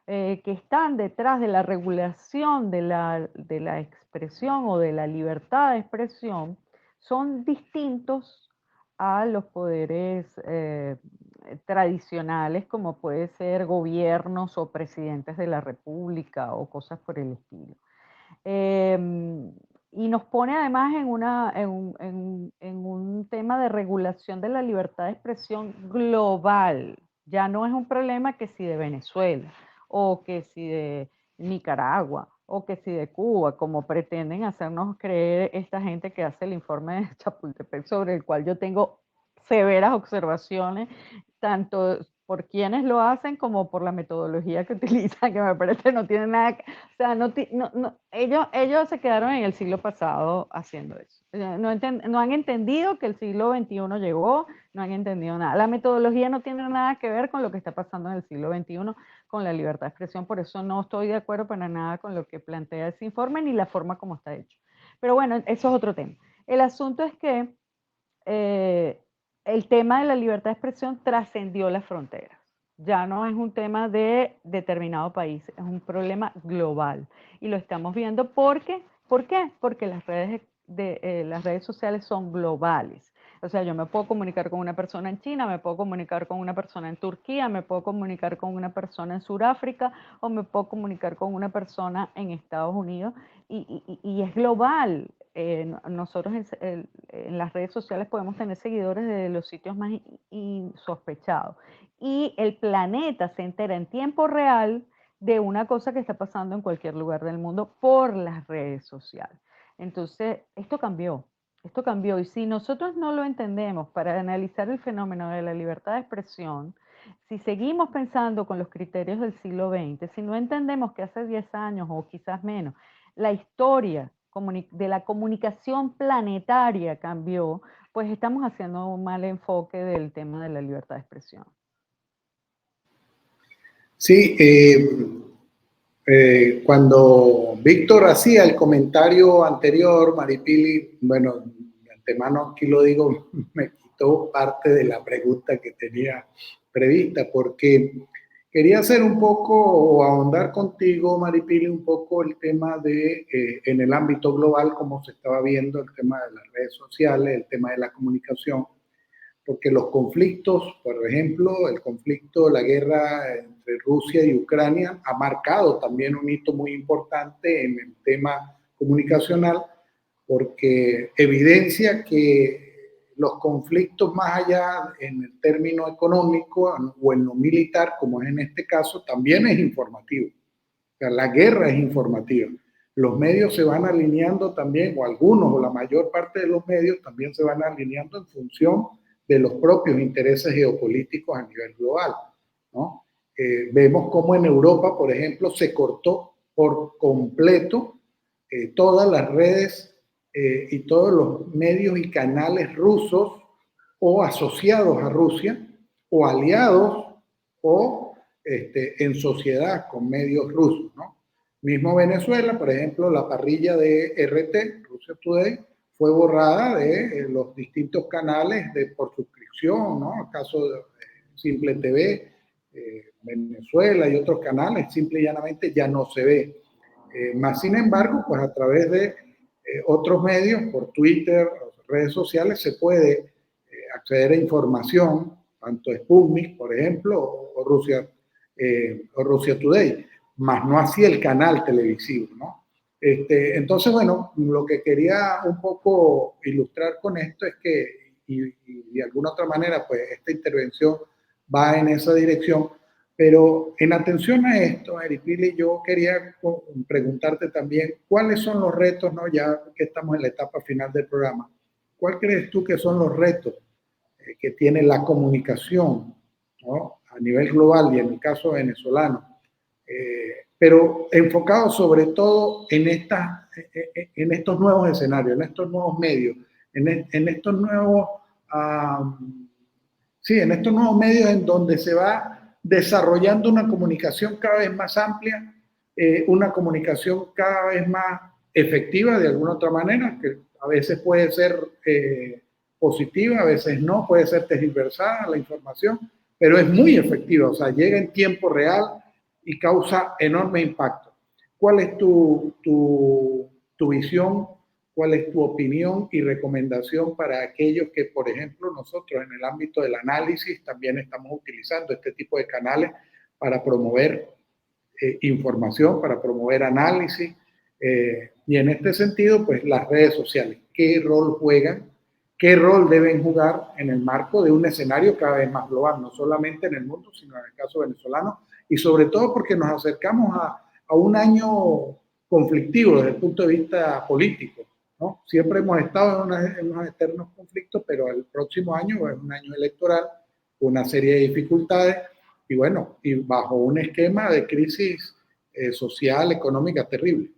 que están detrás de la regulación de la expresión o de la libertad de expresión son distintos a los poderes tradicionales como puede ser gobiernos o presidentes de la república o cosas por el estilo. Y nos pone además en un tema de regulación de la libertad de expresión global. Ya no es un problema que si de Venezuela o que si de Nicaragua o que si de Cuba, como pretenden hacernos creer esta gente que hace el informe de Chapultepec, sobre el cual yo tengo severas observaciones, tanto por quienes lo hacen como por la metodología que utilizan, que me parece no tiene nada que, o sea, ellos se quedaron en el siglo pasado haciendo eso. No han entendido que el siglo XXI llegó, no han entendido nada. La metodología no tiene nada que ver con lo que está pasando en el siglo XXI con la libertad de expresión, por eso no estoy de acuerdo para nada con lo que plantea ese informe ni la forma como está hecho. Pero bueno, eso es otro tema. El asunto es que eh, el tema de la libertad de expresión trascendió las fronteras. Ya no es un tema de determinado país, es un problema global. Y lo estamos viendo porque, ¿por qué? Porque las redes sociales son globales. O sea, yo me puedo comunicar con una persona en China, me puedo comunicar con una persona en Turquía, me puedo comunicar con una persona en Sudáfrica o me puedo comunicar con una persona en Estados Unidos y es global. Nosotros en las redes sociales podemos tener seguidores de los sitios más insospechados. Y el planeta se entera en tiempo real de una cosa que está pasando en cualquier lugar del mundo por las redes sociales. Entonces, esto cambió y si nosotros no lo entendemos para analizar el fenómeno de la libertad de expresión, si seguimos pensando con los criterios del siglo XX, si no entendemos que hace 10 años o quizás menos, la historia de la comunicación planetaria cambió, pues estamos haciendo un mal enfoque del tema de la libertad de expresión. Sí, cuando Víctor hacía el comentario anterior, Maripili, bueno, de antemano aquí lo digo, me quitó parte de la pregunta que tenía prevista, porque quería hacer un poco, o ahondar contigo, Maripili, un poco el tema de, en el ámbito global, cómo se estaba viendo el tema de las redes sociales, el tema de la comunicación, porque los conflictos, por ejemplo, el conflicto, la guerra entre Rusia y Ucrania ha marcado también un hito muy importante en el tema comunicacional, porque evidencia que los conflictos más allá en el término económico o en lo militar, como es en este caso, también es informativo. O sea, la guerra es informativa. Los medios se van alineando también, o algunos, o la mayor parte de los medios también se van alineando en función de los propios intereses geopolíticos a nivel global, ¿no? Vemos cómo en Europa, por ejemplo, se cortó por completo todas las redes y todos los medios y canales rusos o asociados a Rusia o aliados o en sociedad con medios rusos, ¿no? Mismo Venezuela, por ejemplo, la parrilla de RT, Russia Today, fue borrada de los distintos canales por suscripción, ¿no? El caso de Simple TV, Venezuela y otros canales, simple y llanamente ya no se ve. Más sin embargo, pues a través de otros medios, por Twitter, redes sociales, se puede acceder a información, tanto Sputnik, por ejemplo, o Russia Today, más no así el canal televisivo, ¿no? Entonces, bueno, lo que quería un poco ilustrar con esto es que, y de alguna otra manera, pues esta intervención va en esa dirección, pero en atención a esto, Maripili, yo quería preguntarte también cuáles son los retos, ¿no? Ya que estamos en la etapa final del programa, ¿cuál crees tú que son los retos que tiene la comunicación, ¿no? A nivel global y en el caso venezolano? Pero enfocado sobre todo en estos nuevos escenarios, en estos nuevos medios, en estos nuevos, sí, en estos nuevos medios en donde se va desarrollando una comunicación cada vez más amplia, una comunicación cada vez más efectiva de alguna otra manera, que a veces puede ser positiva, a veces no, puede ser tergiversada la información, pero es muy efectiva, o sea, llega en tiempo real y causa enorme impacto. ¿Cuál es tu visión? ¿Cuál es tu opinión y recomendación para aquellos que, por ejemplo, nosotros en el ámbito del análisis también estamos utilizando este tipo de canales para promover información, para promover análisis? Y en este sentido, pues las redes sociales, ¿qué rol juegan? ¿Qué rol deben jugar en el marco de un escenario cada vez más global, no solamente en el mundo, sino en el caso venezolano? Y sobre todo porque nos acercamos a un año conflictivo desde el punto de vista político, ¿no? Siempre hemos estado en unos eternos conflictos, pero el próximo año es un año electoral, una serie de dificultades y bueno, y bajo un esquema de crisis social, económica terrible.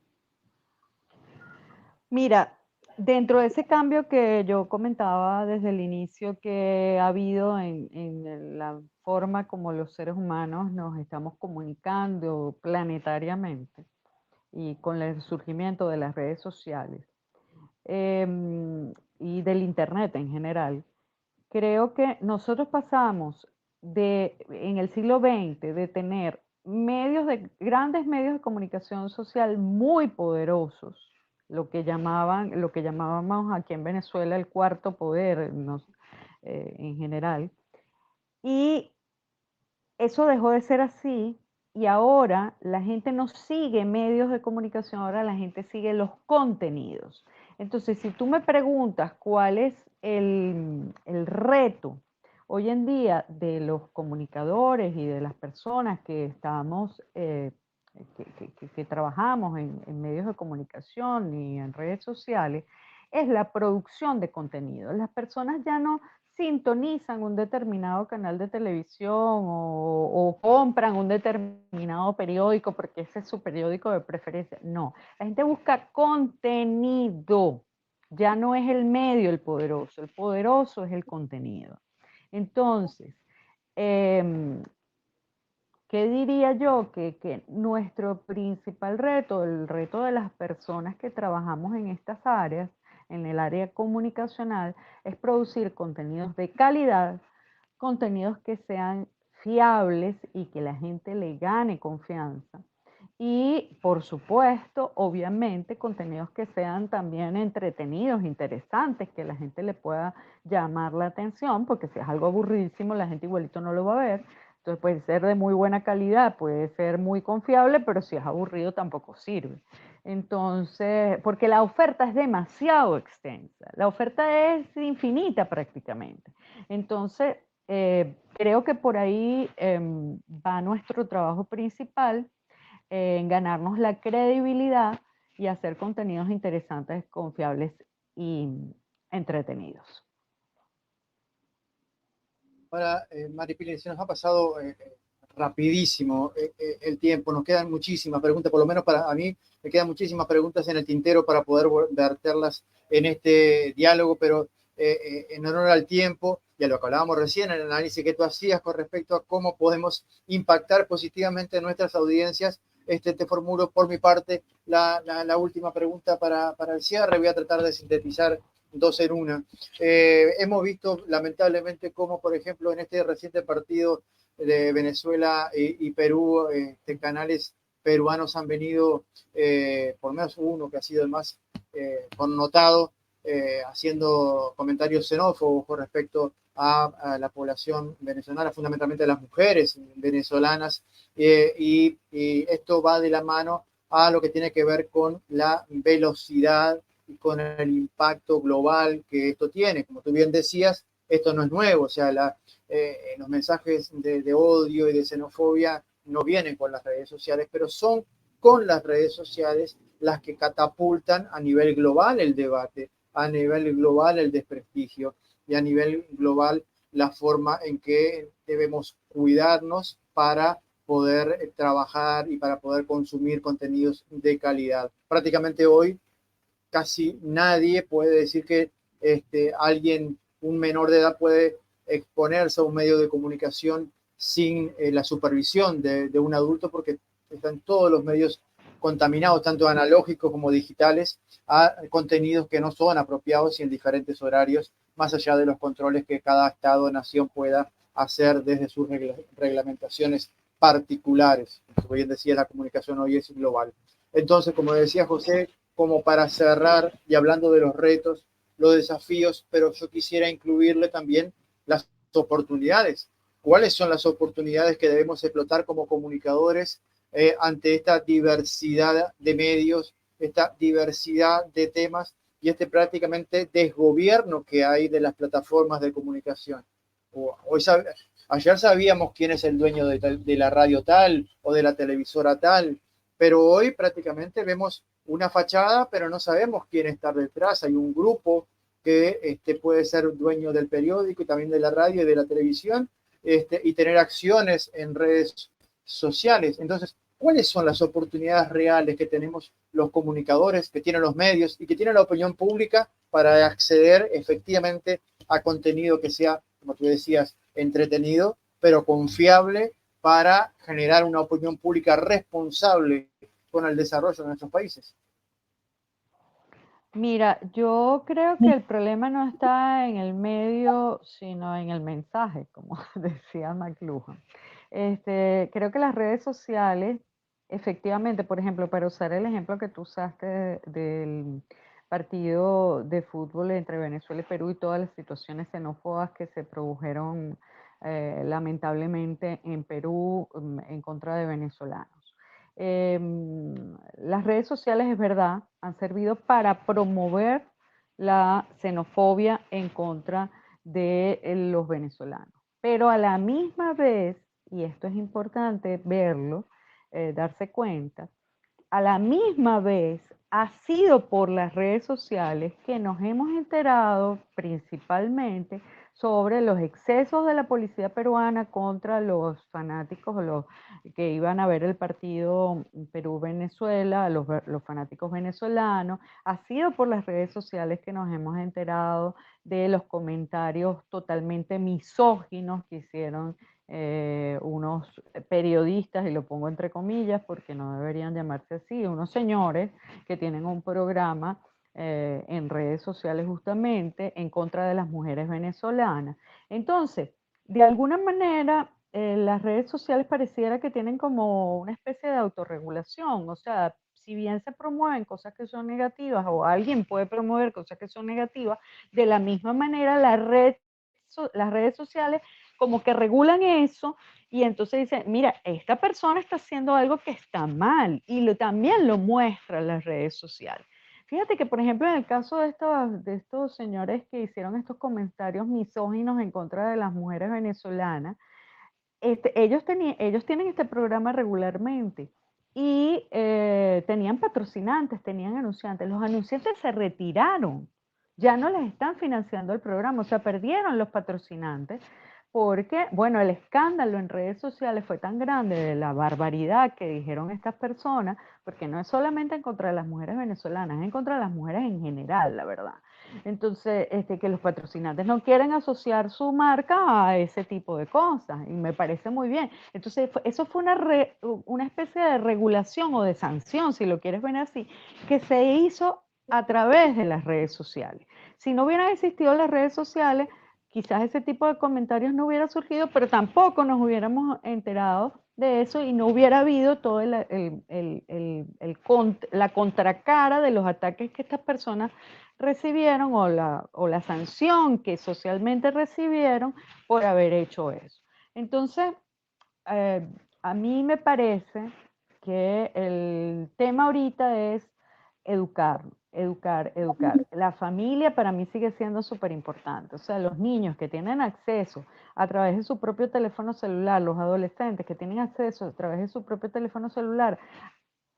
Mira, dentro de ese cambio que yo comentaba desde el inicio que ha habido en la forma como los seres humanos nos estamos comunicando planetariamente y con el surgimiento de las redes sociales y del Internet en general, creo que nosotros pasamos en el siglo XX de tener grandes medios de comunicación social muy poderosos, lo que llamábamos aquí en Venezuela el cuarto poder, en general. Y eso dejó de ser así y ahora la gente no sigue medios de comunicación, ahora la gente sigue los contenidos. Entonces, si tú me preguntas cuál es el reto hoy en día de los comunicadores y de las personas que estamos que trabajamos en medios de comunicación y en redes sociales, es la producción de contenido. Las personas ya no sintonizan un determinado canal de televisión o compran un determinado periódico porque ese es su periódico de preferencia. No, la gente busca contenido. Ya no es el medio el poderoso es el contenido. Entonces, ¿qué diría yo? Que nuestro principal reto, el reto de las personas que trabajamos en estas áreas, en el área comunicacional, es producir contenidos de calidad, contenidos que sean fiables y que la gente le gane confianza. Y, por supuesto, obviamente, contenidos que sean también entretenidos, interesantes, que la gente le pueda llamar la atención, porque si es algo aburridísimo, la gente igualito no lo va a ver. Entonces puede ser de muy buena calidad, puede ser muy confiable, pero si es aburrido tampoco sirve. Entonces, porque la oferta es demasiado extensa, la oferta es infinita prácticamente. Entonces, creo que por ahí va nuestro trabajo principal, en ganarnos la credibilidad y hacer contenidos interesantes, confiables y entretenidos. Ahora, Maripili, se nos ha pasado rapidísimo el tiempo, nos quedan muchísimas preguntas, por lo menos para a mí me quedan muchísimas preguntas en el tintero para poder verterlas en este diálogo, pero en honor al tiempo y a lo que hablábamos recién, en el análisis que tú hacías con respecto a cómo podemos impactar positivamente en nuestras audiencias, te formulo por mi parte la última pregunta para el cierre. Voy a tratar de sintetizar dos en una. Hemos visto lamentablemente cómo, por ejemplo, en este reciente partido de Venezuela y Perú, canales peruanos han venido, por lo menos uno que ha sido el más connotado, haciendo comentarios xenófobos con respecto a la población venezolana, fundamentalmente a las mujeres venezolanas, y esto va de la mano a lo que tiene que ver con la velocidad y con el impacto global que esto tiene. Como tú bien decías, esto no es nuevo, o sea, los mensajes de odio y de xenofobia no vienen con las redes sociales, pero son con las redes sociales las que catapultan a nivel global el debate, a nivel global el desprestigio y a nivel global la forma en que debemos cuidarnos para poder trabajar y para poder consumir contenidos de calidad. Prácticamente hoy casi nadie puede decir que alguien, un menor de edad, puede exponerse a un medio de comunicación sin la supervisión de un adulto, porque están todos los medios contaminados, tanto analógicos como digitales, a contenidos que no son apropiados y en diferentes horarios, más allá de los controles que cada estado o nación pueda hacer desde sus reglamentaciones particulares. Como bien decía, la comunicación hoy es global. Entonces, como decía José, como para cerrar y hablando de los retos, los desafíos, pero yo quisiera incluirle también las oportunidades. ¿Cuáles son las oportunidades que debemos explotar como comunicadores ante esta diversidad de medios, esta diversidad de temas y este prácticamente desgobierno que hay de las plataformas de comunicación? Ayer sabíamos quién es el dueño de la radio tal o de la televisora tal, pero hoy prácticamente vemos una fachada, pero no sabemos quién está detrás. Hay un grupo que puede ser dueño del periódico y también de la radio y de la televisión, y tener acciones en redes sociales. Entonces, ¿cuáles son las oportunidades reales que tenemos los comunicadores, que tienen los medios y que tiene la opinión pública para acceder efectivamente a contenido que sea, como tú decías, entretenido, pero confiable para generar una opinión pública responsable con el desarrollo de nuestros países? Mira, yo creo que el problema no está en el medio, sino en el mensaje, como decía McLuhan. Creo que las redes sociales, efectivamente, por ejemplo, para usar el ejemplo que tú usaste del partido de fútbol entre Venezuela y Perú y todas las situaciones xenófobas que se produjeron lamentablemente en Perú en contra de venezolanos. Las redes sociales, es verdad, han servido para promover la xenofobia en contra de los venezolanos. Pero a la misma vez, y esto es importante verlo, darse cuenta, a la misma vez ha sido por las redes sociales que nos hemos enterado principalmente sobre los excesos de la policía peruana contra los fanáticos o los que iban a ver el partido Perú-Venezuela, los fanáticos venezolanos. Ha sido por las redes sociales que nos hemos enterado de los comentarios totalmente misóginos que hicieron unos periodistas, y lo pongo entre comillas porque no deberían llamarse así, unos señores que tienen un programa en redes sociales justamente en contra de las mujeres venezolanas. Entonces, de alguna manera, las redes sociales pareciera que tienen como una especie de autorregulación, o sea, si bien se promueven cosas que son negativas o alguien puede promover cosas que son negativas, de la misma manera las redes sociales como que regulan eso y entonces dicen, mira, esta persona está haciendo algo que está mal y también lo muestran las redes sociales. Fíjate que, por ejemplo, en el caso de estos señores que hicieron estos comentarios misóginos en contra de las mujeres venezolanas, ellos tienen este programa regularmente y tenían patrocinantes, tenían anunciantes. Los anunciantes se retiraron, ya no les están financiando el programa, o sea, perdieron los patrocinantes porque, bueno, el escándalo en redes sociales fue tan grande de la barbaridad que dijeron estas personas, porque no es solamente en contra de las mujeres venezolanas, es en contra de las mujeres en general, la verdad. Entonces, que los patrocinantes no quieren asociar su marca a ese tipo de cosas y me parece muy bien. Entonces, eso fue una especie de regulación o de sanción, si lo quieres ver así, que se hizo a través de las redes sociales. Si no hubieran existido las redes sociales, quizás ese tipo de comentarios no hubiera surgido, pero tampoco nos hubiéramos enterado de eso y no hubiera habido todo la contracara de los ataques que estas personas recibieron o la sanción que socialmente recibieron por haber hecho eso. Entonces, a mí me parece que el tema ahorita es educar, educar, educar. La familia para mí sigue siendo súper importante. O sea, los niños que tienen acceso a través de su propio teléfono celular, los adolescentes que tienen acceso a través de su propio teléfono celular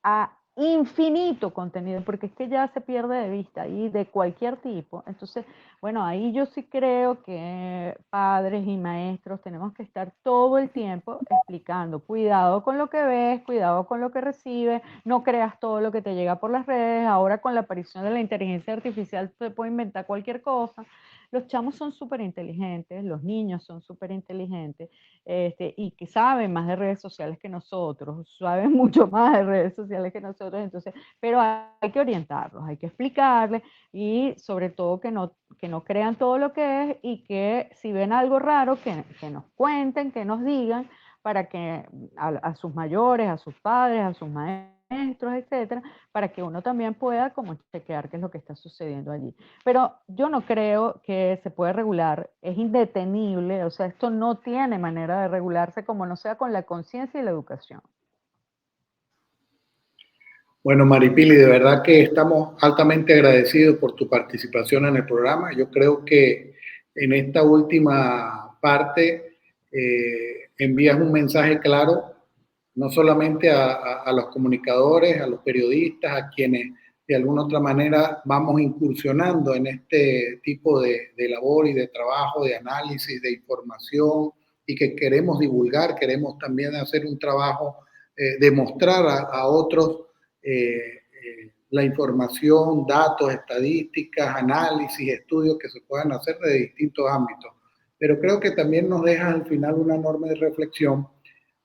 a infinito contenido, porque es que ya se pierde de vista y de cualquier tipo. Entonces, bueno, ahí yo sí creo que padres y maestros tenemos que estar todo el tiempo explicando, cuidado con lo que ves, cuidado con lo que recibes, no creas todo lo que te llega por las redes, ahora con la aparición de la inteligencia artificial se puede inventar cualquier cosa. Los chamos son súper inteligentes, los niños son súper inteligentes, y que saben más de redes sociales que nosotros, saben mucho más de redes sociales que nosotros, entonces, pero hay que orientarlos, hay que explicarles y sobre todo que no crean todo lo que es y que si ven algo raro, que nos cuenten, que nos digan para que a sus mayores, a sus padres, a sus maestros, etcétera, para que uno también pueda como chequear qué es lo que está sucediendo allí. Pero yo no creo que se puede regular, es indetenible, o sea, esto no tiene manera de regularse como no sea con la conciencia y la educación. Bueno, Maripili, de verdad que estamos altamente agradecidos por tu participación en el programa. Yo creo que en esta última parte envías un mensaje claro, no solamente a los comunicadores, a los periodistas, a quienes de alguna otra manera vamos incursionando en este tipo de labor y de trabajo, de análisis, de información y que queremos divulgar, queremos también hacer un trabajo de mostrar a otros la información, datos, estadísticas, análisis, estudios que se puedan hacer de distintos ámbitos. Pero creo que también nos deja al final una enorme reflexión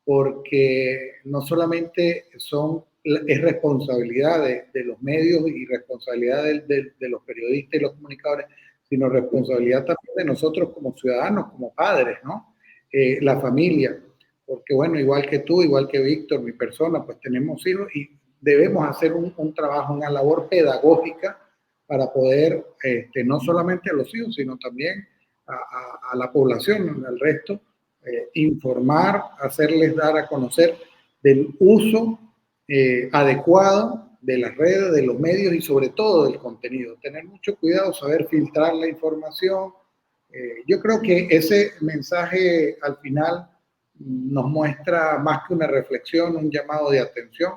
porque no solamente es responsabilidad de los medios y responsabilidad de los periodistas y los comunicadores, sino responsabilidad también de nosotros como ciudadanos, como padres, ¿no? La familia, porque bueno, igual que tú, igual que Víctor, mi persona, pues tenemos hijos y debemos hacer un trabajo, una labor pedagógica para poder, no solamente a los hijos, sino también a la población, al resto, informar, hacerles dar a conocer del uso adecuado de las redes, de los medios y sobre todo del contenido. Tener mucho cuidado, saber filtrar la información. Yo creo que ese mensaje al final nos muestra más que una reflexión, un llamado de atención,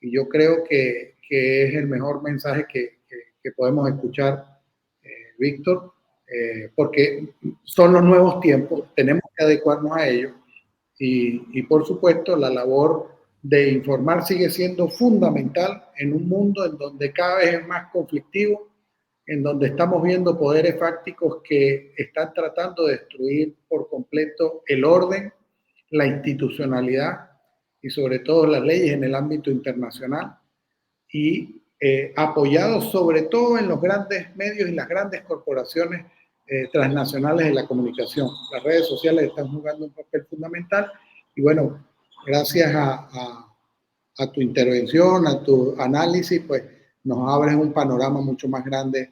y yo creo que es el mejor mensaje que podemos escuchar, Víctor, porque son los nuevos tiempos, tenemos que adecuarnos a ellos, y por supuesto la labor de informar sigue siendo fundamental en un mundo en donde cada vez es más conflictivo, en donde estamos viendo poderes fácticos que están tratando de destruir por completo el orden, la institucionalidad y sobre todo las leyes en el ámbito internacional, y apoyados sobre todo en los grandes medios y las grandes corporaciones transnacionales de la comunicación. Las redes sociales están jugando un papel fundamental y bueno, gracias a tu intervención, a tu análisis, pues nos abres un panorama mucho más grande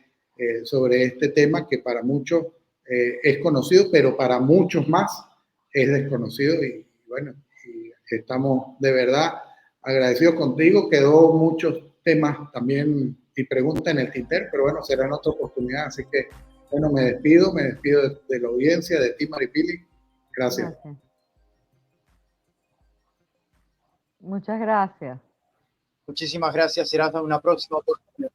sobre este tema que para muchos es conocido, pero para muchos más es desconocido y bueno, y estamos de verdad agradecidos contigo. Quedó muchos temas también y preguntas en el tintero, pero bueno, será en otra oportunidad, así que bueno, me despido de la audiencia, de ti, Maripili. Gracias. Gracias. Muchas gracias. Muchísimas gracias. Será hasta una próxima oportunidad.